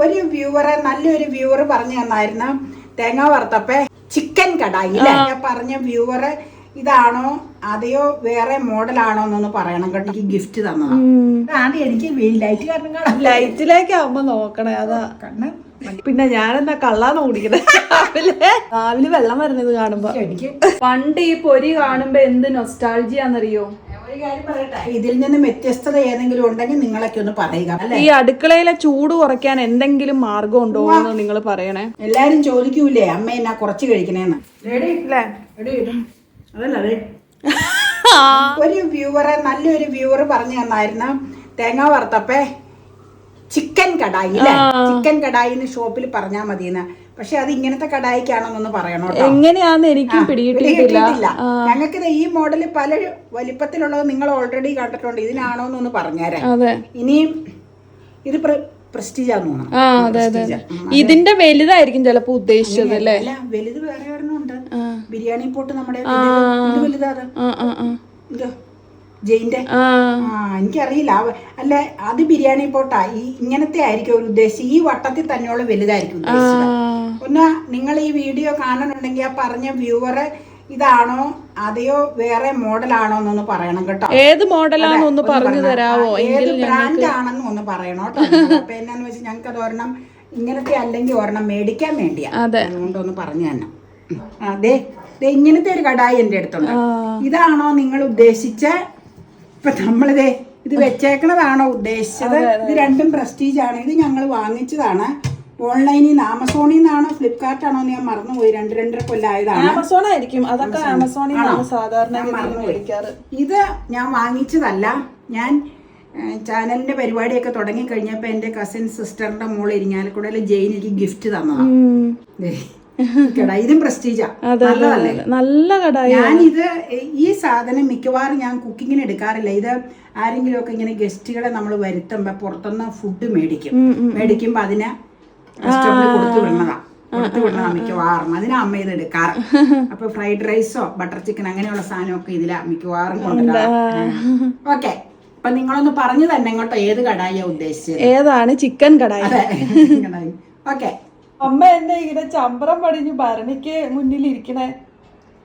ഒരു വ്യൂവറെ നല്ലൊരു വ്യൂവർ പറഞ്ഞു തന്നായിരുന്നു തേങ്ങ വറുത്തപ്പേ ചിക്കൻ കടായി ഇല്ലേ? പറഞ്ഞ വ്യൂവറ് ഇതാണോ അതെയോ വേറെ മോഡലാണോ എന്നൊന്ന് പറയണം കേട്ടോ. എനിക്ക് ഗിഫ്റ്റ് തന്നതാണ്. എനിക്ക് ലൈറ്റ് കാരണം കാണാം. ലൈറ്റിലേക്ക് ആവുമ്പോ നോക്കണേ അതാ കണ്ണ്. പിന്നെ ഞാനെന്താ കള്ളാന്ന് കുടിക്കണേ രാവിലെ വെള്ളം വരുന്നത് കാണുമ്പോ. എനിക്ക് പണ്ട് ഈ പൊരി കാണുമ്പോ എന്ത് നൊസ്റ്റാൾജിയാന്നറിയോ? ഒരു കാര്യം പറയട്ടെ, ഇതിൽ നിന്ന് വ്യത്യസ്തത ഏതെങ്കിലും ഉണ്ടെങ്കിൽ നിങ്ങളൊക്കെ ഒന്ന് പറയുക. ഈ അടുക്കളയിലെ ചൂട് കുറയ്ക്കാൻ എന്തെങ്കിലും മാർഗം ഉണ്ടോ എന്ന് നിങ്ങൾ പറയണേ. എല്ലാരും ചോദിക്കൂലേ അമ്മ എന്നാ കുറച്ച് കഴിക്കണേന്ന്. അതല്ല അതെ ഒരു വ്യൂവറെ നല്ലൊരു വ്യൂവർ പറഞ്ഞു തന്നായിരുന്നു തേങ്ങ വറുത്തപ്പേ ചിക്കൻ കടായി ഇല്ലേ? ചിക്കൻ കടായിന്ന് ഷോപ്പിൽ പറഞ്ഞാൽ മതിയെന്ന്. പക്ഷെ അത് ഇങ്ങനത്തെ കടായിക്കാണോന്നൊന്ന് പറയണോ? എങ്ങനെയാന്ന് എനിക്കും പിടികിട്ടിയിട്ടില്ല. ഞങ്ങൾക്ക് ഈ മോഡൽ പല വലിപ്പത്തിലുള്ളത് നിങ്ങൾ ഓൾറെഡി കണ്ടിട്ടുണ്ട്. ഇതിനാണോന്നൊന്ന് പറഞ്ഞേരെ. ഇനിയും ഇത് പ്രസ്റ്റീജ് ആണെന്ന് തോന്നുന്നു. ഇതിന്റെ വലുതായിരിക്കും ചിലപ്പോ ഉദ്ദേശിച്ചത് അല്ലേ? വലുത് വേറെ ഒരെണ്ണമുണ്ട്. ബിരിയാണി പോട്ട് നമ്മുടെ വലുതാ ജയിന്റെ. എനിക്കറിയില്ല. അല്ല അത് ബിരിയാണി പോട്ടാ. ഈ ഇങ്ങനത്തെ ആയിരിക്കും ഒരു ഉദ്ദേശിച്ചത്. ഈ വട്ടത്തിൽ തന്നെയുള്ള വലുതായിരിക്കും ഉദ്ദേശിച്ചത്. ഒന്ന് നിങ്ങൾ ഈ വീഡിയോ കാണുന്നുണ്ടെങ്കിൽ ആ പറഞ്ഞ വ്യൂവറെ ഇതാണോ അതെയോ വേറെ മോഡലാണോ എന്നൊന്ന് പറയണം കേട്ടോ. ഏത് മോഡലാണെന്ന് പറഞ്ഞു തരാമോ? ഏത് ബ്രാൻഡ് ആണെന്ന് ഒന്ന് പറയണോ കേട്ടോ. അപ്പൊ എന്നാന്ന് വെച്ചാൽ ഞങ്ങൾക്ക് അത് ഒരെണ്ണം ഇങ്ങനത്തെ അല്ലെങ്കിൽ ഒരെണ്ണം മേടിക്കാൻ വേണ്ടിയാ. അതുകൊണ്ടൊന്ന് പറഞ്ഞു തന്നെ. അതെ ഇങ്ങനത്തെ ഒരു കടായി എന്റെ അടുത്തുണ്ട്. ഇതാണോ നിങ്ങൾ ഉദ്ദേശിച്ച? ഇപ്പൊ നമ്മളിതേ ഇത് വെച്ചേക്കണതാണോ ഉദ്ദേശിച്ചത്? ഇത് രണ്ടും പ്രസ്റ്റീജ് ആണ്. ഇത് ഞങ്ങൾ വാങ്ങിച്ചതാണ് ഓൺലൈനിൽ നിന്ന്. ആമസോണിൽ നിന്നാണോ ഫ്ലിപ്കാർട്ടാണോ ഞാൻ മറന്നുപോയി. 2-2.5 കൊല്ലമായതാണ്. ആമസോൺ ആയിരിക്കും. അതൊക്കെ ആമസോണിൽ നിന്നാണ് സാധാരണ മേടിക്കാറ്. ഇത് ഞാൻ വാങ്ങിച്ചതല്ല. ഞാൻ ചാനലിന്റെ പരിപാടിയൊക്കെ തുടങ്ങി കഴിഞ്ഞപ്പോ എന്റെ കസിൻ സിസ്റ്ററിന്റെ മോള് ഇരിങ്ങാലക്കുടയില് ജെയിൻ എനിക്ക് ഗിഫ്റ്റ് തന്നതാണ്. കടായി ഇതും പ്രസ്റ്റീജാ. നല്ലതല്ലേ? നല്ല കടായി. ഞാനിത് ഈ സാധനം മിക്കവാറും ഞാൻ കുക്കിങ്ങിന് എടുക്കാറില്ല. ഇത് ആരെങ്കിലും ഒക്കെ ഇങ്ങനെ ഗസ്റ്റുകളെ നമ്മൾ വരുത്തുമ്പോ പുറത്തുനിന്ന് ഫുഡ് മേടിക്കുമ്പോ അതിന് കൊടുത്തു വിടണതാ മിക്കവാറും. അതിനാ അമ്മ ഇത് എടുക്കാറ്. അപ്പൊ ഫ്രൈഡ് റൈസോ ബട്ടർ ചിക്കൻ അങ്ങനെയുള്ള സാധനമൊക്കെ ഇതിലാ മിക്കവാറും കൊണ്ടുവരാം. ഓക്കെ, അപ്പൊ നിങ്ങളൊന്ന് പറഞ്ഞു തന്നെ ഇങ്ങോട്ടോ ഏത് കടായിയാ ഉദ്ദേശിച്ചത്? ഏതാണ്? ചിക്കൻ കടായി. ഓക്കെ. അമ്മ എന്നെ ഇങ്ങനെ ചമ്പരം പടിഞ്ഞു ഭരണിക്ക് മുന്നിൽ ഇരിക്കണേ.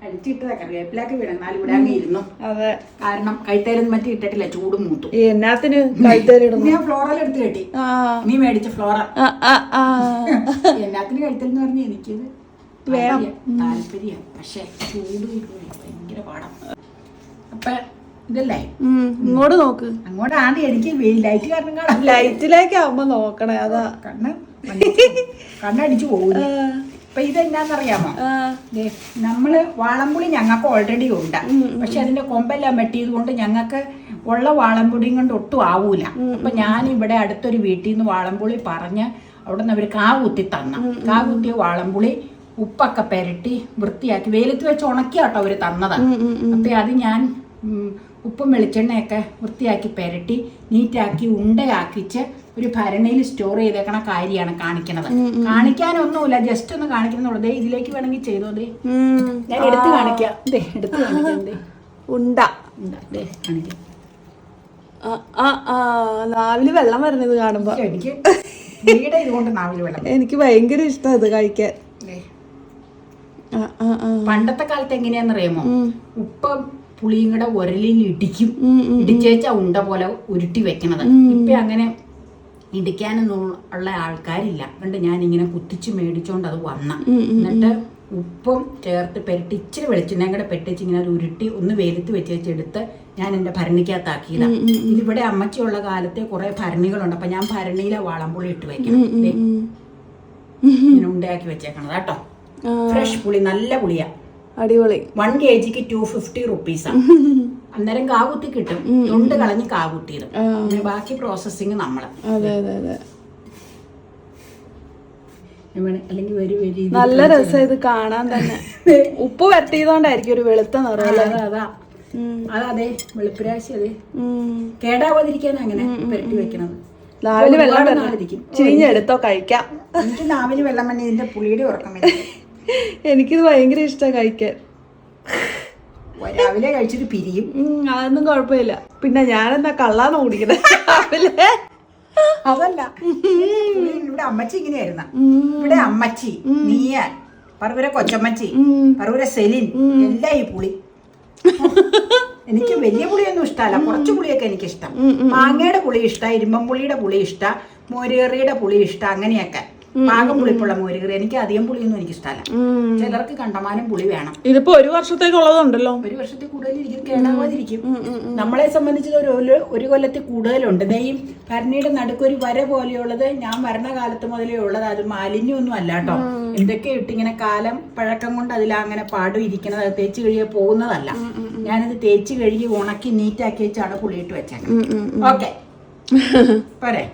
അടിച്ചിട്ടതാ കറിവേപ്പിലൊക്കെ വിടന്നാലും ഇവിടെ അങ്ങ് ഇരുന്നു. അതെ, കാരണം കൈത്തേലൊന്നും മറ്റേ ഇട്ടിട്ടില്ല. ചൂട് മൂത്തു. എന്നാത്തിന് കൈത്തേലിടുന്നു? ഞാൻ ഫ്ലോറൽ എടുത്ത് കെട്ടി. നീ മേടിച്ച ഫ്ലോറൽ എന്നാത്തിന് കഴുത്തൽ പറഞ്ഞ എനിക്കിത് താല്പര്യം. പക്ഷെ ചൂട് ഭയങ്കര പാടാം. അപ്പൊ ഇതല്ലേ ഇങ്ങോട്ട് നോക്ക്. അങ്ങോട്ടാണ് എനിക്ക് ലൈറ്റ് കാരണം കാണാം. ലൈറ്റിലേക്ക് ആവുമ്പോ നോക്കണേ. അതാ കണ്ണടിച്ചു പോകുന്നു. അപ്പൊ ഇതെന്നാന്നറിയാമോ? നമ്മള് വാളംപുളി ഞങ്ങൾക്ക് ഓൾറെഡി ഉണ്ട്. പക്ഷെ അതിന്റെ കൊമ്പെല്ലാം വെട്ടിയത് കൊണ്ട് ഞങ്ങൾക്ക് ഉള്ള വാളംപുളിയും കൊണ്ട് ഒട്ടും ആവൂല. അപ്പൊ ഞാൻ ഇവിടെ അടുത്തൊരു വീട്ടിൽ നിന്ന് വാളംപുളി പറഞ്ഞ് അവിടെ നിന്ന് അവര് കാകുത്തി കാകുത്തിയ വാളംപുളി ഉപ്പൊക്കെ പെരട്ടി വൃത്തിയാക്കി വെയിലത്ത് വെച്ച് ഉണക്കിയാട്ടോ അവര് തന്നത്. അപ്പൊ അത് ഞാൻ ഉപ്പും വെളിച്ചെണ്ണയൊക്കെ വൃത്തിയാക്കി പെരട്ടി നീറ്റാക്കി ഉണ്ടയാക്കിച്ച് ഒരു ഭരണിയിൽ സ്റ്റോർ ചെയ്തേക്കണ കാര്യമാണ് കാണിക്കണത്. കാണിക്കാനൊന്നുമില്ല, ജസ്റ്റ് ഒന്ന് കാണിക്കുന്നുള്ളൂ. ഇതിലേക്ക് വേണമെങ്കിൽ ചെയ്തോ. ഞാൻ എടുത്ത് കാണിക്കാം. എടുത്ത് കാണിക്കാം. ഉണ്ട കാണിക്കാം. നാവില് വെള്ളം വരുന്നത് കാണുമ്പോ എനിക്ക് വീട് ഇതുകൊണ്ട് നാവില് വെള്ളം. എനിക്ക് ഭയങ്കര ഇഷ്ടം ഇത് കഴിക്കാൻ. പണ്ടത്തെ കാലത്ത് എങ്ങനെയാന്നറിയാമോ? ഉപ്പ് പുളിയും കൂടെ ഉരലിൽ ഇടിച്ചേച്ച ഉണ്ട പോലെ ഉരുട്ടി വെക്കണത്. ഇപ്പൊ അങ്ങനെ ഇടിക്കാനൊന്നും ഉള്ള ആൾക്കാരില്ല. അതുകൊണ്ട് ഞാനിങ്ങനെ കുത്തിച്ച് മേടിച്ചോണ്ട് അത് എന്നിട്ട് ഉപ്പും ചേർത്ത് പെരട്ടി ഇച്ചിരി വെളിച്ചെണ്ണയും കൂടെ പെട്ടിച്ച് ഇങ്ങനെ അത് ഉരുട്ടി ഒന്ന് വെയിലത്ത് വെച്ചെടുത്ത് ഞാൻ എൻ്റെ ഭരണിക്കകത്താക്കിയതാണ്. ഇതിവിടെ അമ്മച്ചിയുള്ള കാലത്തെ കുറെ ഭരണികളുണ്ട്. അപ്പൊ ഞാൻ ഭരണിയിലെ വാളംപുളി ഇട്ട് വെക്കണം. ഇങ്ങനെ ഉണ്ടയാക്കി വെച്ചേക്കണത് കേട്ടോ. ഫ്രഷ് പുളി, നല്ല പുളിയാ. അടിപൊളി. 1 kg 250 rupees. അന്നേരം കാകുത്തി കിട്ടും. തൊണ്ട് കളഞ്ഞ് കാകുത്തിയത്. ബാക്കി പ്രോസസ്സിങ് നമ്മള്. അല്ലെങ്കിൽ നല്ല രസം ഇത് കാണാൻ തന്നെ. ഉപ്പ് വരട്ടിയതുകൊണ്ടായിരിക്കും ഒരു വെളുത്ത നിറം. അതെ വെളുപ്പുരാശി. അതെ കേടാവാതിരിക്കാൻ അങ്ങനെ പെരട്ടി വെക്കണത്. നാവില് വെള്ളം ചീഞ്ഞെടുത്തോ കഴിക്കാം. എനിക്ക് നാവില് വെള്ളം തന്നെ ഇതിന്റെ പുളിയുടെ ഉറക്കം വേണ്ടി. എനിക്കിത് ഭയങ്കര ഇഷ്ടമാണ് കഴിക്കാൻ. രാവിലെ കഴിച്ചിട്ട് പിരിയും. അതൊന്നും കുഴപ്പമില്ല. പിന്നെ ഞാനെന്താ കള്ളാന്ന് കുടിക്കണേ രാവിലെ. അതല്ല, ഇവിടെ അമ്മച്ചി ഇങ്ങനെയായിരുന്ന. ഇവിടെ അമ്മച്ചി, നീയ, പറവൂരെ കൊച്ചമ്മച്ചി, പറവൂരെ സെലിൻ, എല്ലാം ഈ പുളി. എനിക്ക് വലിയ പുളിയൊന്നും ഇഷ്ടമല്ല, കുറച്ച് പുളിയൊക്കെ എനിക്കിഷ്ടം. മാങ്ങയുടെ പുളി ഇഷ്ടം, ഇരുമ്പമ്പുളിയുടെ പുളി ഇഷ്ടം, മോരുകറിയുടെ പുളി ഇഷ്ടം, അങ്ങനെയൊക്കെ. പാകം പുളിപ്പുള്ള മോരുകറി. എനിക്ക് അധികം പുളിയൊന്നും എനിക്ക് ഇഷ്ടമല്ല. ചിലർക്ക് കണ്ടമാനം പുളി വേണം. ഇതിപ്പോ 1 വർഷത്തേക്കുള്ളതുണ്ടല്ലോ. 1 വർഷത്തിൽ കൂടുതൽ ഇരിക്കും, കേടാവാതിരിക്കും. നമ്മളെ സംബന്ധിച്ച് ഒരു കൊല്ലത്തിൽ കൂടുതലുണ്ട്. നെയ്യും ഭരണിയുടെ നടുക്കൊരു വര പോലെയുള്ളത് ഞാൻ വരണ കാലത്ത് മുതലേ ഉള്ളത്. അത് മാലിന്യമൊന്നും അല്ല കേട്ടോ. എന്തൊക്കെ ഇട്ടിങ്ങനെ കാലം പഴക്കം കൊണ്ട് അതിലങ്ങനെ പാടും ഇരിക്കുന്നത്. അത് തേച്ച് കഴുകിയ പോകുന്നതല്ല. ഞാനത് തേച്ച് കഴുകി ഉണക്കി നീറ്റാക്കി വെച്ചാണ് പുളിയിട്ട് വെച്ചേക്കുന്നത്. ഓക്കെ, പോരെ.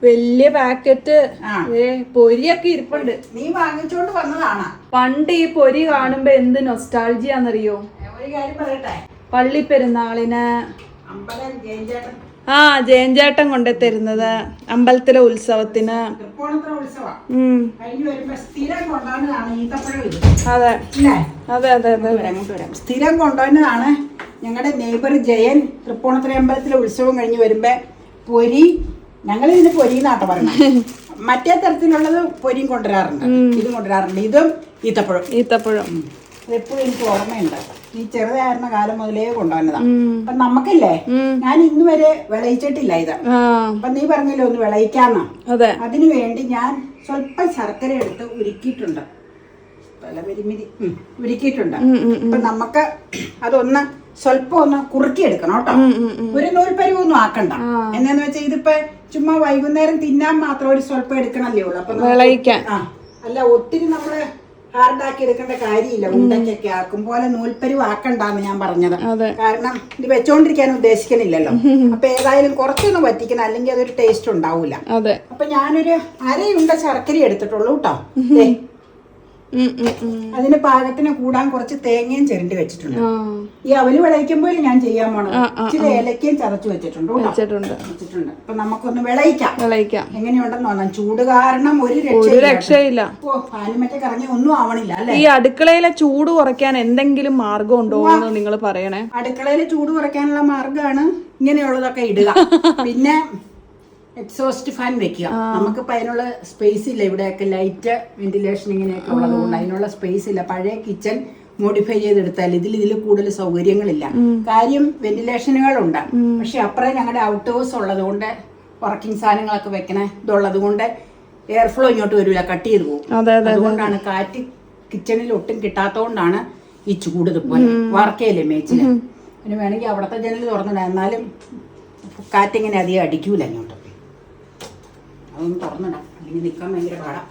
വലിയ പാക്കറ്റ് പൊരിയൊക്കെ ഇരിപ്പുണ്ട്. നീ വാങ്ങിച്ചോണ്ട് വന്നതാണ്. പണ്ട് ഈ പൊരി കാണുമ്പോ എന്ത് നൊസ്റ്റാൾജിയാന്നറിയോ? ഒരു കാര്യം പറയട്ടെ, പള്ളി പെരുന്നാളിന് അമ്പലം ജയൻചേട്ടൻ ജയൻചേട്ടൻ കൊണ്ടു തരുന്നത്, അമ്പലത്തിലെ ഉത്സവത്തിന്. തൃപ്പൂണിത്തുറ ഉത്സവം കഴിഞ്ഞ് വരുമ്പോ സ്ഥിരം കൊണ്ടുവന്നതാണ് ഈത്തപ്പഴം ഇത്. അതെ ഇല്ലേ? അതെ അതെ അതെ. അങ്ങോട്ട് വരാം. സ്ഥിരം കൊണ്ടുവന്നതാണ് ഞങ്ങളുടെ നെയ്ബർ ജയൻ. തൃപ്പൂണിത്തുറ അമ്പലത്തിലെ ഉത്സവം കഴിഞ്ഞ് വരുമ്പോ പൊരി, ഞങ്ങൾ ഇതിന് പൊരിന്നാട്ടോ പറഞ്ഞത്. മറ്റേ തരത്തിലുള്ളത് പൊരിയും കൊണ്ടുവരാറുണ്ട്, ഇതും കൊണ്ടുവരാറുണ്ട്. ഇതും ഈത്തപ്പഴം അതെപ്പോഴും എനിക്ക് ഓർമ്മയുണ്ട്. ഈ ചെറുതായിരുന്ന കാലം മുതലേ കൊണ്ടുവന്നതാ. അപ്പൊ നമുക്കില്ലേ, ഞാൻ ഇന്ന് വരെ വിളയിച്ചിട്ടില്ല ഇത്. അപ്പൊ നീ പറഞ്ഞല്ലോ ഒന്ന് വിളയിക്കാന്നാ. അതിനു വേണ്ടി ഞാൻ സ്വല്പം ശർക്കര എടുത്ത് ഉരുക്കിയിട്ടുണ്ട്. ഉരുക്കിയിട്ടുണ്ട്. അപ്പൊ നമുക്ക് അതൊന്ന് സ്വല്പം ഒന്ന് കുറുക്കിയെടുക്കണം കേട്ടോ. ഒരു നൂൽപ്പരിവൊന്നും ആക്കണ്ട. എന്നാന്ന് വെച്ചാൽ ഇതിപ്പോ ചുമ്മാ വൈകുന്നേരം തിന്നാൻ മാത്രം ഒരു സ്വല്പം എടുക്കണല്ലേ ഉള്ളു. അപ്പൊ അല്ല, ഒത്തിരി നമ്മള് ഹാർഡാക്കി എടുക്കേണ്ട കാര്യമില്ല. ഉണ്ടക്കൊക്കെ ആക്കും പോലെ നൂൽപ്പരിവ് ആക്കണ്ടെന്ന് ഞാൻ പറഞ്ഞത്. കാരണം ഇത് വെച്ചോണ്ടിരിക്കാൻ ഉദ്ദേശിക്കുന്നില്ലല്ലോ. അപ്പൊ ഏതായാലും കുറച്ചൊന്ന് വറ്റിക്കണം, അല്ലെങ്കിൽ അതൊരു ടേസ്റ്റ് ഉണ്ടാവൂല. അപ്പൊ ഞാനൊരു 1/2 ഉണ്ട ശർക്കര എടുത്തിട്ടുള്ളൂ കേട്ടോ. അതിന് പാകത്തിന് കൂടാൻ കുറച്ച് തേങ്ങയും ചിരണ്ടി വെച്ചിട്ടുണ്ട്. ഈ അവല് വിളയിക്കുമ്പോൾ ഞാൻ ചെയ്യാൻ പോണത് ഇച്ചിരി ഏലക്കയും ചതച്ചു വെച്ചിട്ടുണ്ട്. അപ്പൊ നമുക്കൊന്ന് വിളയിക്കാം. എങ്ങനെയുണ്ടെന്ന് പറഞ്ഞാൽ ചൂട് കാരണം ഒരു രക്ഷയില്ല. ഓ, പാലും മറ്റേ കറങ്ങി ഒന്നും ആവണില്ല അല്ലെ. ഈ അടുക്കളയിലെ ചൂട് കുറയ്ക്കാൻ എന്തെങ്കിലും മാർഗം ഉണ്ടോ എന്ന് നിങ്ങൾ പറയണേ. അടുക്കളയിലെ ചൂട് കുറയ്ക്കാനുള്ള മാർഗമാണ് ഇങ്ങനെയുള്ളതൊക്കെ ഇടുക. പിന്നെ എക്സോസ്റ്റ് ഫാൻ വെക്കുക. നമുക്കിപ്പോൾ അതിനുള്ള സ്പേസ് ഇല്ല. ഇവിടെയൊക്കെ ലൈറ്റ് വെന്റിലേഷൻ ഇങ്ങനെയൊക്കെ ഉള്ളത് കൊണ്ട് അതിനുള്ള സ്പേസ് ഇല്ല. പഴയ കിച്ചൺ മോഡിഫൈ ചെയ്തെടുത്താൽ ഇതിൽ കൂടുതൽ സൗകര്യങ്ങളില്ല. കാര്യം വെന്റിലേഷനുകളുണ്ട്, പക്ഷെ അപ്പുറം ഞങ്ങളുടെ ഔട്ട് ഹൗസ് ഉള്ളത് കൊണ്ട് വർക്കിംഗ് സാധനങ്ങളൊക്കെ വെക്കണ ഇതുള്ളത് കൊണ്ട് എയർ ഫ്ലോ ഇങ്ങോട്ട് വരില്ല, കട്ട് ചെയ്ത് പോകും. അതുകൊണ്ടാണ് കാറ്റ് കിച്ചണിൽ ഒട്ടും കിട്ടാത്തതുകൊണ്ടാണ് ഈ ചൂട് ഇതുപോലെ വാർക്കയില്ലേ മേച്ചില്. പിന്നെ വേണമെങ്കിൽ അവിടുത്തെ ജനൽ തുറന്നിടാം, എന്നാലും കാറ്റിങ്ങനെ അധികം അടിക്കൂല ഇങ്ങോട്ട്. അതൊന്നും തുറന്നിടാം, അല്ലെങ്കിൽ നിൽക്കാൻ ഭയങ്കര പാടാം.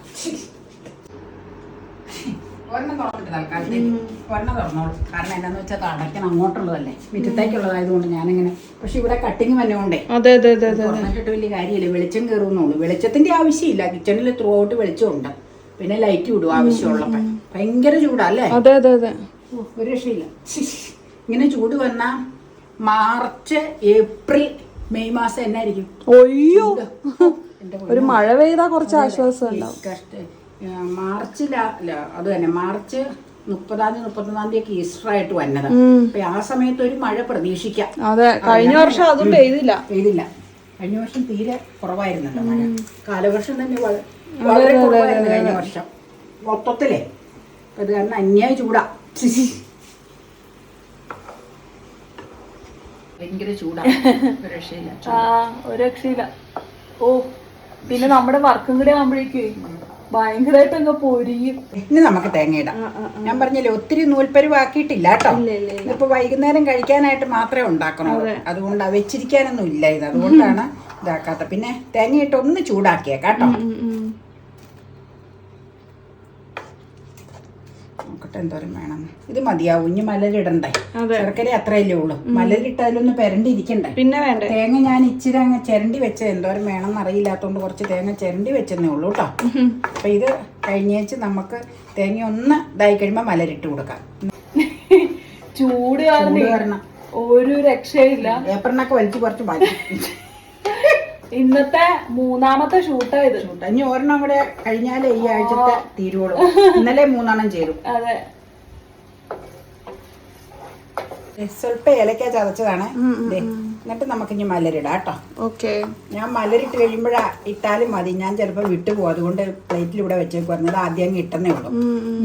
ഒരെണ്ണം തുറന്നിട്ട് തൽക്കാലത്തേക്ക് ഒരെണ്ണം തുറന്നോളൂ. കാരണം എന്നാന്ന് വെച്ചാൽ അടയ്ക്കണം, അങ്ങോട്ടുള്ളതല്ലേ, മുറ്റത്തേക്കുള്ളതായതുകൊണ്ട് ഞാനിങ്ങനെ. പക്ഷെ ഇവിടെ കട്ടിങ് വന്നോണ്ടേ തുറന്നിട്ട് വലിയ കാര്യമില്ല, വെളിച്ചം കയറുന്നുള്ളൂ. വെളിച്ചത്തിന്റെ ആവശ്യമില്ല, കിച്ചണിൽ ത്രൂ ഔട്ട് വെളിച്ചമുണ്ട്. പിന്നെ ലൈറ്റ് വിടും ആവശ്യമുള്ളപ്പോൾ. ഭയങ്കര ചൂടല്ലേ, ഒരു രക്ഷയില്ല. ഇങ്ങനെ ചൂട് വന്നാ മാർച്ച് ഏപ്രിൽ മെയ് മാസം എന്നായിരിക്കും? അയ്യോ, ഒരു മഴ പെയ്താ കുറച്ച് ആശ്വാസം മാർച്ചിലല്ല, അത് തന്നെ മാർച്ച് 30-31 ഒക്കെ ഈസ്റ്റർ ആയിട്ട് വന്നത്. അപ്പൊ ആ സമയത്ത് ഒരു മഴ പ്രതീക്ഷിക്കാം. അതെ, കഴിഞ്ഞ വർഷം അതും പെയ്തില്ല. കഴിഞ്ഞ വർഷം തീരെ കുറവായിരുന്നല്ലോ മഴ. കാലവർഷം തന്നെ വളരെ കുറവായിരുന്നു കഴിഞ്ഞ വർഷം മൊത്തത്തിലേ. അത് കാരണം അന്യായ ചൂടാ, ഭയങ്കര ചൂടാ, ഒരു രക്ഷയില്ല. ഓ, പിന്നെ നമ്മുടെ വർക്കും കൂടെ ആകുമ്പോഴേക്കേ ഭയങ്കരമായിട്ട് അങ്ങ് പൊരിയും. ഇനി നമുക്ക് തേങ്ങയിടാം. ഞാൻ പറഞ്ഞില്ലേ ഒത്തിരി നൂൽപ്പരിവാക്കിയിട്ടില്ല കേട്ടോ. ഇതിപ്പോ വൈകുന്നേരം കഴിക്കാനായിട്ട് മാത്രമേ ഉണ്ടാക്കണുള്ളൂ. അതുകൊണ്ട് വെച്ചിരിക്കാനൊന്നും ഇല്ല ഇത്, അതുകൊണ്ടാണ് ഇതാക്കാത്ത. പിന്നെ തേങ്ങയിട്ട് ഒന്ന് ചൂടാക്കിയേക്കാം കേട്ടോ. നോക്കട്ടെ എന്തോരം വേണം. ഇത് മതിയാവും, ഇനി മലരിടണ്ടേ. ശർക്കര അത്രയല്ലേ ഉള്ളൂ, മലരിട്ടാലൊന്ന് പെരണ്ടിരിക്കണ്ടേ. പിന്നെ വേണ്ട തേങ്ങ ഞാൻ ഇച്ചിരി അങ്ങ് ചിരണ്ടി വെച്ചത് എന്തോരം വേണം എന്നറിയില്ലാത്തോണ്ട് കുറച്ച് തേങ്ങ ചിരണ്ടി വെച്ചെന്നേ ഉള്ളൂ കേട്ടോ. അപ്പൊ ഇത് കഴിഞ്ഞേച്ച് നമുക്ക് തേങ്ങ ഒന്ന് ഇതായി കഴിയുമ്പോ മലരിട്ട് കൊടുക്കാം. ചൂട് കാരണം ഒരു രക്ഷയില്ല. ഏപ്രിലൊക്കെ വലിച്ചു കുറച്ച് മാറ്റി. ഇന്നത്തെ 3ാമത്തെ ഷൂട്ടായത്. ഇനി ഒരെണ്ണം കൂടെ കഴിഞ്ഞാലേ ഈ ആഴ്ചത്തെ തീരുവോളൂ. ഇന്നലെ 3 എണ്ണം ചെയ്തു. അതെ, സ്വല്പം ഏലക്ക ചതച്ചതാണ്. എന്നിട്ട് നമുക്ക് ഇനി മലരിടാം കേട്ടോ. ഓക്കെ. ഞാൻ മലരിട്ട് കഴിയുമ്പോഴാ ഇട്ടാലും മതി. ഞാൻ ചിലപ്പോൾ വിട്ടുപോകും, അതുകൊണ്ട് പ്ലേറ്റിൽ ഇവിടെ വെച്ചേക്ക് പറഞ്ഞത് ആദ്യം അങ്ങ് ഇട്ടെന്നേ ഉള്ളൂ.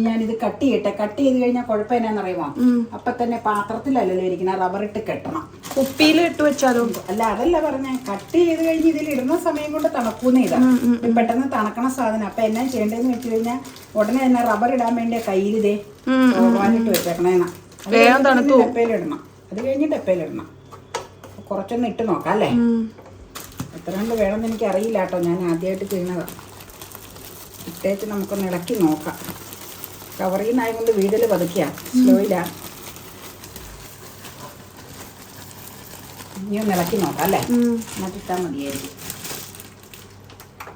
ഞാനിത് കട്ട് ചെയ്ത് കഴിഞ്ഞാൽ കുഴപ്പം എന്നാന്നറിയുമോ, അപ്പൊ തന്നെ പാത്രത്തിലല്ലല്ലോ ഇരിക്കുന്ന, റബ്ബർ ഇട്ട് കെട്ടണം. കുപ്പിയിൽ ഇട്ട് വെച്ചാലോ? അല്ല, അതല്ല പറഞ്ഞ, കട്ട് ചെയ്ത് കഴിഞ്ഞ് ഇതിൽ ഇടുന്ന സമയം കൊണ്ട് തണുക്കൂന്ന്. ഇതാ പെട്ടെന്ന് തണുക്കണ സാധനം. അപ്പൊ എന്നാ ചെയ്യേണ്ടതെന്ന് വെച്ച് കഴിഞ്ഞാൽ ഉടനെ തന്നെ റബ്ബർ ഇടാൻ വേണ്ടി കയ്യിൽ ഇതേ പോകാനിട്ട് വെച്ചേക്കണേന്നാ. ഡപ്പയിലിടണം. അത് കഴിഞ്ഞ് ഡപ്പയിലിടണം. കുറച്ചൊന്ന് ഇട്ട് നോക്കാം അല്ലേ? എത്ര കണ്ട് വേണമെന്ന് എനിക്ക് അറിയില്ല കേട്ടോ, ഞാൻ ആദ്യമായിട്ട് ചെയ്യുന്നതാണ്. ഇട്ടേച്ച് നമുക്കൊന്ന് ഇളക്കി നോക്കാം. കവറിൽ നിന്നായതുകൊണ്ട് വീടിൽ പതുക്കിയാ, സ്ലോയിലാ. ഇനി ഒന്ന് ഇളക്കി നോക്കാം അല്ലേ? എന്നിട്ട് ഇട്ടാൽ മതിയായിരിക്കും.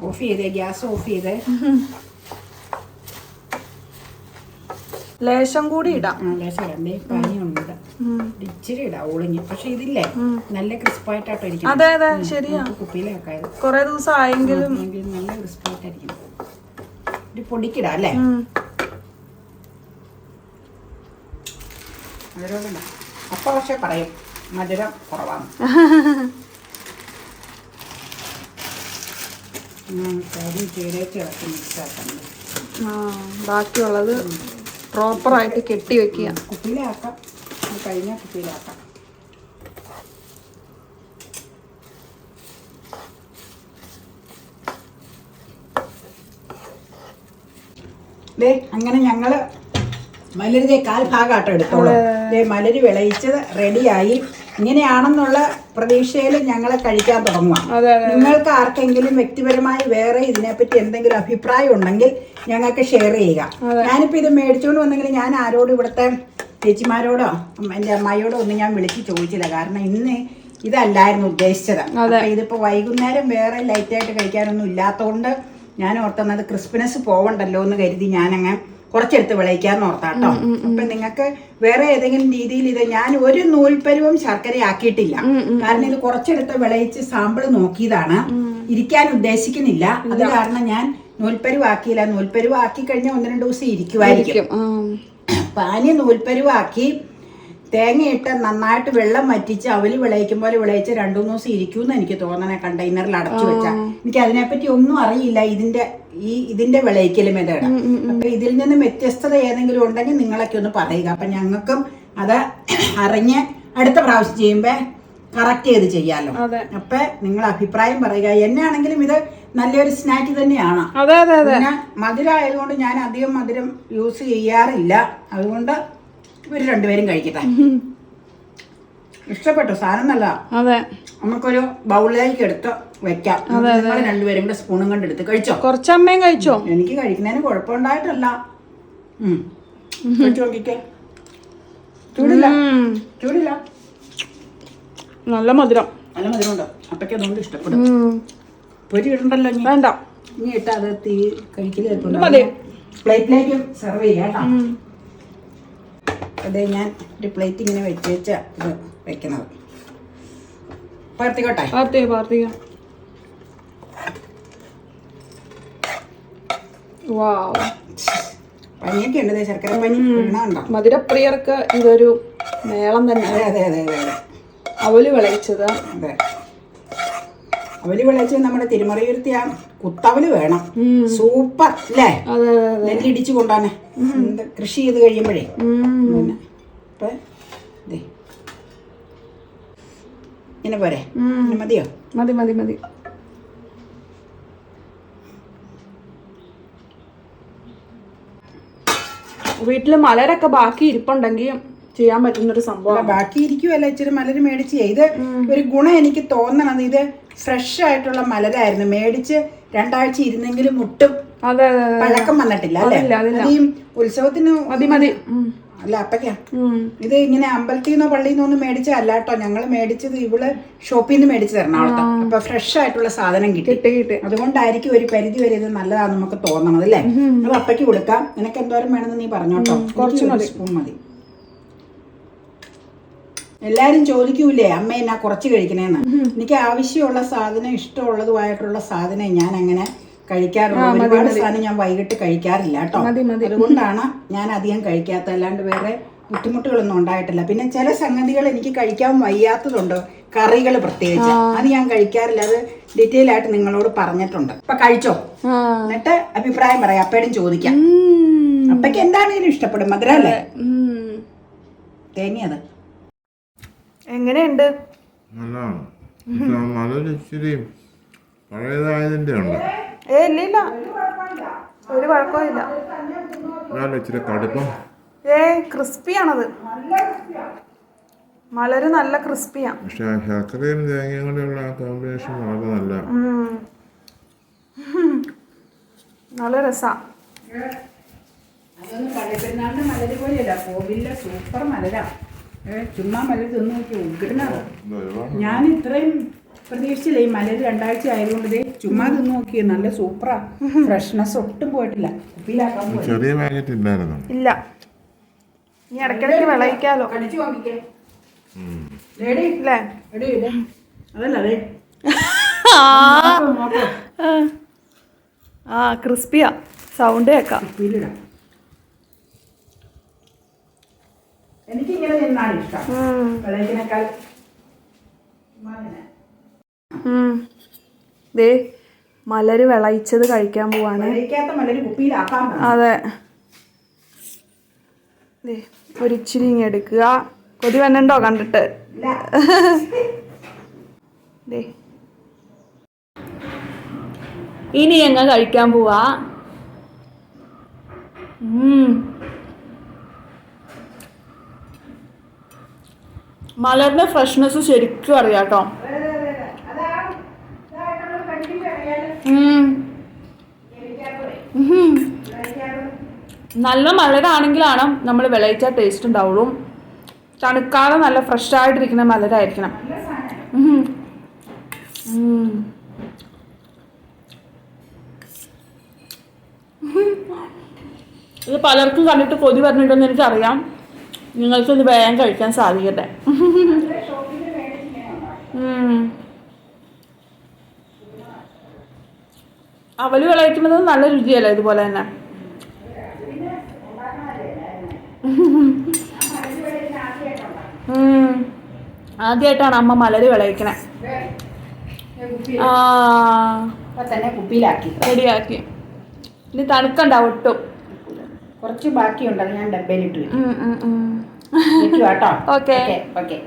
ഓഫ് ചെയ്തേ, ഗ്യാസ് ഓഫ് ചെയ്തേ. ലേശം കൂടി ഇടാം. ലേശം ഇടണ്ടേ, പനിയുണ്ട്. ഇച്ചിരി ഇടാം ഒളിഞ്ഞ്. പക്ഷെ ഇതില്ലേ നല്ല ക്രിസ്പായിട്ടാട്ടോ ഇരിക്കും. അതെ അതെ, ശരിയാ. കുപ്പിയിലാക്കായത് കൊറേ ദിവസം ആയെങ്കിലും നല്ല ക്രിസ്പായിട്ടായിരിക്കും. ഒരു പൊടിക്കിടാം അല്ലേ? മധുരം അപ്പൊ പക്ഷെ പറയും മധുരം കുറവാണ്. ബാക്കിയുള്ളത് പ്രോപ്പറായിട്ട് കെട്ടി വെക്കുക. കുപ്പിയിലാക്കാം, കഴിഞ്ഞാൽ കുപ്പിയിലാക്കാം. അങ്ങനെ ഞങ്ങള് മലരി കാൽ ഭാഗമാട്ടോ എടുത്തോളൂ. മലരി വിളയിച്ചത് റെഡിയായി. ഇങ്ങനെയാണെന്നുള്ള പ്രതീക്ഷയിൽ ഞങ്ങളെ കഴിക്കാൻ തുടങ്ങുക. നിങ്ങൾക്ക് ആർക്കെങ്കിലും വ്യക്തിപരമായി വേറെ ഇതിനെപ്പറ്റി എന്തെങ്കിലും അഭിപ്രായം ഉണ്ടെങ്കിൽ ഞങ്ങൾക്ക് ഷെയർ ചെയ്യുക. ഞാനിപ്പോൾ ഇത് മേടിച്ചുകൊണ്ട് വന്നെങ്കിൽ ഞാൻ ആരോടും ഇവിടുത്തെ ചേച്ചിമാരോടോ എൻ്റെ അമ്മായിയോടോ ഒന്നും ഞാൻ വിളിച്ച് ചോദിച്ചില്ല. കാരണം ഇന്ന് ഇതല്ലായിരുന്നു ഉദ്ദേശിച്ചത്. അപ്പൊ ഇതിപ്പോ വൈകുന്നേരം വേറെ ലൈറ്റായിട്ട് കഴിക്കാനൊന്നും ഇല്ലാത്തതുകൊണ്ട് ഞാൻ ഓർത്തുന്നത് ക്രിസ്പിനെസ് പോവണ്ടല്ലോ എന്ന് കരുതി ഞാനങ്ങ് കുറച്ചെടുത്ത് വിളയിക്കാന്ന് ഓർത്താട്ടോ. അപ്പൊ നിങ്ങൾക്ക് വേറെ ഏതെങ്കിലും രീതിയിൽ ഇത് ഞാൻ ഒരു നൂൽപ്പരുവും ശർക്കര ആക്കിയിട്ടില്ല. കാരണം ഇത് കുറച്ചെടുത്ത് വിളയിച്ച് സാമ്പിള് നോക്കിയതാണ്. ഇരിക്കാൻ ഉദ്ദേശിക്കുന്നില്ല. അത് കാരണം ഞാൻ നൂൽപ്പരുവാക്കിയില്ല. നൂൽപ്പരുവാക്കി കഴിഞ്ഞാൽ 1-2 ദിവസം ഇരിക്കുമായിരിക്കും. പാനി നൂൽപ്പരുവാക്കി തേങ്ങയിട്ട് നന്നായിട്ട് വെള്ളം വറ്റിച്ച് അവല് വിളയിക്കും പോലെ വിളയിച്ച് 2-3 ദിവസം ഇരിക്കുമെന്ന് എനിക്ക് തോന്നണേ, കണ്ടെയ്നറിൽ അടച്ചു വെച്ചാൽ. എനിക്ക് അതിനെപ്പറ്റി ഒന്നും അറിയില്ല, ഇതിന്റെ വിളയിക്കൽ മെത്തേഡ്. അപ്പൊ ഇതിൽ നിന്ന് വ്യത്യസ്തത ഏതെങ്കിലും ഉണ്ടെങ്കിൽ നിങ്ങളൊക്കെ ഒന്ന് പറയുക. അപ്പൊ ഞങ്ങൾക്കും അത് അറിഞ്ഞ് അടുത്ത പ്രാവശ്യം ചെയ്യുമ്പോ കറക്റ്റ് ചെയ്ത് ചെയ്യാലോ. അപ്പൊ നിങ്ങൾ അഭിപ്രായം പറയുക. എന്നെയാണെങ്കിലും ഇത് നല്ലൊരു സ്നാക്ക് തന്നെയാണ്. പിന്നെ മധുരം ആയതുകൊണ്ട് ഞാൻ അധികം മധുരം യൂസ് ചെയ്യാറില്ല. അതുകൊണ്ട് ഇവര് രണ്ടുപേരും കഴിക്കട്ടെ. ഇഷ്ടപ്പെട്ടു, സാധനം നല്ല. നമുക്കൊരു ബൗളിലേക്ക് എടുത്ത് വെക്കാം. നിങ്ങൾ രണ്ടുപേരും കൂടെ സ്പൂണും കൊണ്ട് എടുത്ത് കഴിച്ചോ. കുറച്ചമ്മയും കഴിച്ചോ. എനിക്ക് കഴിക്കുന്നതിന് കുഴപ്പമുണ്ടായിട്ടല്ല. നോക്കിക്കേ, ചൂടില്ല ചൂടില്ല, നല്ല മധുരം. നല്ല മധുരമുണ്ട്. അപ്പൊക്ക് അതുകൊണ്ട് ഇഷ്ടപ്പെടും. പൊരി ഇടണ്ടല്ലോ, വേണ്ട. ഇനി ഇട്ട് അത് തീ കഴിക്കല് പ്ലേറ്റിലേക്ക് സെർവ് ചെയ്യാം കേട്ടോ. അതെ, ഞാൻ ഒരു പ്ലേറ്റ് ഇങ്ങനെ വെച്ച് ഇത് വെക്കുന്നത്. പാർത്തിക്കോട്ടെ. പനിയൊക്കെ ഉണ്ട്, ശർക്കര പനി. മധുരപ്രിയർക്ക് ഇതൊരു മേളം തന്നെ. അതെ അതെ അതെ അതെ. അവല് വിളയിച്ചത്. അതെ, അവല് വിളയിച്ചത് നമ്മുടെ തിരുമറയൂർത്തി ആ കുത്തവല് വേണം. സൂപ്പർ അല്ലേ? നെല്ലിടിച്ചു കൊണ്ടാണ് കൃഷി ചെയ്ത് കഴിയുമ്പോഴേ. പിന്നെ ഇപ്പൊ ഇങ്ങനെ പോരെ, മതിയോ? മതി മതി മതി. വീട്ടില് മലരൊക്കെ ബാക്കി ഇരിപ്പുണ്ടെങ്കിൽ ചെയ്യാൻ പറ്റുന്നൊരു സംഭവം. ബാക്കി ഇരിക്കുവല്ല, ഇച്ചിരി മലര് മേടിച്ച്. ഇത് ഒരു ഗുണം എനിക്ക് തോന്നണത്, ഇത് ഫ്രഷ് ആയിട്ടുള്ള മലരായിരുന്നു. മേടിച്ച് 2 ആഴ്ച ഇരുന്നെങ്കിലും മുട്ടും പഴക്കം വന്നിട്ടില്ല അല്ലേ? ഈ ഉത്സവത്തിന് മതി മതി അല്ല അപ്പക്കാ. ഇത് ഇങ്ങനെ അമ്പലത്തിൽ നിന്നോ പള്ളിയിൽ നിന്നോ ഒന്നും മേടിച്ചതല്ല കേട്ടോ. ഞങ്ങൾ മേടിച്ചത് ഇവള് ഷോപ്പിൽ നിന്ന് മേടിച്ചത് എറണാകുളത്ത്. അപ്പൊ ഫ്രഷ് ആയിട്ടുള്ള സാധനം കിട്ടി. അതുകൊണ്ടായിരിക്കും ഒരു പരിധി വരെ ഇത് നല്ലതാന്ന് നമുക്ക് തോന്നണത് അല്ലേ? അത് അപ്പയ്ക്ക് കൊടുക്കാം. നിനക്ക് എന്തോരം വേണമെന്ന് നീ പറഞ്ഞോട്ടോ. കുറച്ച് സ്പൂൺ മതി. എല്ലാരും ചോദിക്കൂലേ അമ്മ എന്നാ കുറച്ച് കഴിക്കണേന്ന്. എനിക്ക് ആവശ്യമുള്ള സാധനം, ഇഷ്ടമുള്ളതുമായിട്ടുള്ള സാധനം ഞാൻ അങ്ങനെ കഴിക്കാറുള്ളൂ. ഒരുപാട് സാധനം ഞാൻ വൈകിട്ട് കഴിക്കാറില്ല കേട്ടോ. അതുകൊണ്ടാണ് ഞാൻ അധികം കഴിക്കാത്ത. അല്ലാണ്ട് വേറെ ബുദ്ധിമുട്ടുകളൊന്നും ഉണ്ടായിട്ടില്ല. പിന്നെ ചില സംഗതികൾ എനിക്ക് കഴിക്കാൻ വയ്യാത്തതുണ്ട്, കറികൾ പ്രത്യേകിച്ച്. അത് ഞാൻ കഴിക്കാറില്ല. അത് ഡീറ്റെയിൽ ആയിട്ട് നിങ്ങളോട് പറഞ്ഞിട്ടുണ്ട്. അപ്പൊ കഴിച്ചോ, എന്നിട്ട് അഭിപ്രായം പറയാം. അപ്പയോടും ചോദിക്കാം. അപ്പയ്ക്ക് എന്താണെങ്കിലും ഇഷ്ടപ്പെടും. മധുരല്ലേ, തേങ്ങിയത് എങ്ങനെയുണ്ട്? പഴയതായതിന്റെ ഉണ്ട്. ഇല്ല, ഒരു കുഴപ്പമില്ല. ഇച്ചിരി കടുപ്പം. ക്രിസ്പിയാണത്. മലര് നല്ല ക്രിസ്പിയാ. പക്ഷെ ശർക്കരയും തേങ്ങയും കൂടെയുള്ള ആ കോമ്പിനേഷൻ വളരെ നല്ല രസാ. അതൊന്നും പഴയപ്പെരുന്നാളിന്റെ മലര് പോലെയല്ല, കോവിലിലെ സൂപ്പർ മലരാ. ചുമ്മാ മലര് തിന്നു നോക്കി ഉഗ്രനാണ്. ഞാൻ ഇത്രയും പ്രതീക്ഷിച്ചില്ല. ഈ മലര് 2 ആഴ്ച ആയതുകൊണ്ട് ചുമ്മാ തിന്നു നോക്കി, നല്ല സൂപ്പറാ. ഫ്രഷ്നെസ് ഒട്ടും പോയിട്ടില്ല. കുപ്പിയിലാക്കാൻ ചെറിയ പാക്കറ്റ് ഇല്ലായിരുന്നു. ഇല്ല, നീ ഇടയ്ക്കിടയ്ക്ക് വിളയിക്കാലോ. കടിച്ചു നോക്കിക്കേ. ഇല്ലേ? അതല്ല അതെ, ക്രിസ്പിയാ. സൗണ്ട് കേക്കാം. കുപ്പിയിലിടാം. എനിക്കിങ്ങനെ തിന്നാണ് ഇഷ്ടം, വിളയിക്കിനേക്കാൾ. ദേ മലര് വിളയിച്ചത് കഴിക്കാൻ പോവാണ്. വിളയിക്കാത്ത മലര് കുപ്പിയിലാക്കാൻ. അതെ, ദേ ഒരിച്ചിരി ഇങ്ങ് എടുക്കുക. കൊതി വന്നുണ്ടോ കണ്ടിട്ട്? ദേ ഇനി ഞങ്ങൾ കഴിക്കാൻ പോവാ. മലറിന്റെ ഫ്രഷ്നെസ് ശരിക്കും അറിയാം കേട്ടോ. നല്ല മലരാണെങ്കിലാണ് നമ്മൾ വിളയിച്ച ടേസ്റ്റ് ഉണ്ടാവുള്ളൂ. തണുക്കാതെ നല്ല ഫ്രഷ് ആയിട്ടിരിക്കുന്ന മലരായിരിക്കണം. ഇത് പലർക്കും കണ്ടിട്ട് കൊതി പറഞ്ഞിട്ടെന്ന് എനിക്കറിയാം. നിങ്ങൾക്ക് ഇത് വേഗം കഴിക്കാൻ സാധിക്കട്ടെ. അവല് വിളയിക്കുന്നത് നല്ല രുചിയല്ലേ ഇതുപോലെ തന്നെ. ആദ്യമായിട്ടാണ് അമ്മ മലര് വിളയിക്കണേ. കുപ്പിയിലാക്കി റെഡിയാക്കി. ഇനി തണുക്കണ്ടാവും ഒട്ടും. കുറച്ച് ബാക്കിയുണ്ട്, അത് ഞാൻ ഡബ്ബയിലിട്ട് വെക്കും. കേട്ടോ. ഓക്കെ.